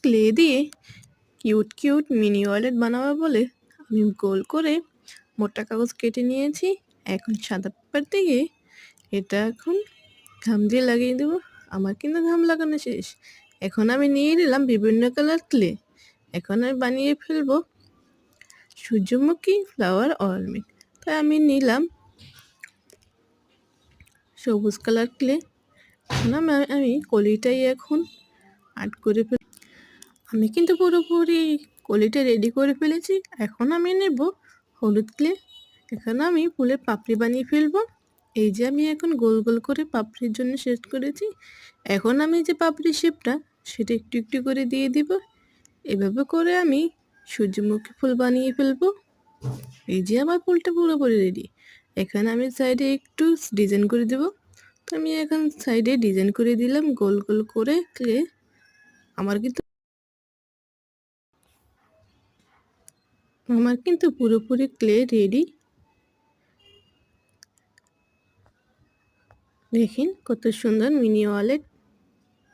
Clay দিয়ে cute cute mini wallet বানাবো বলে আমি গোল করে মোটা কাগজ কেটে নিয়েছি। এখন সাদা পেপার দিয়ে এটা এখন ঘাম দিয়ে লাগিয়ে দেবো। আমার কিন্তু ঘাম লাগানো শেষ। এখন আমি নিয়ে নিলাম বিভিন্ন কালার ক্লে। এখন আমি বানিয়ে ফেলবো সূর্যমুখী ফ্লাওয়ার অর্নামেন্ট। তাই আমি নিলাম সবুজ কালার ক্লে। এখন আমি কলিটাই এখন আর্ট করে আমি কিন্তু পুরোপুরি কলিটা রেডি করে ফেলেছি। এখন আমি নেব হলুদ ক্লে। এখানে আমি ফুলের পাপড়ি বানিয়ে ফেলবো। এই যে আমি এখন গোল গোল করে পাপড়ির জন্য সেট করেছি। এখন আমি যে পাপড়ির শেপটা সেটা একটু একটু করে দিয়ে দিব। এভাবে করে আমি সূর্যমুখী ফুল বানিয়ে ফেলবো। এই যে আমার ফুলটা পুরোপুরি রেডি। এখানে আমি সাইডে একটু ডিজাইন করে দেব। তো আমি এখন সাইডে ডিজাইন করে দিলাম গোল গোল করে ক্লে। আমার কিন্তু পুরোপুরি ক্লে রেডি। দেখেন কত সুন্দর মিনি ওয়ালেট।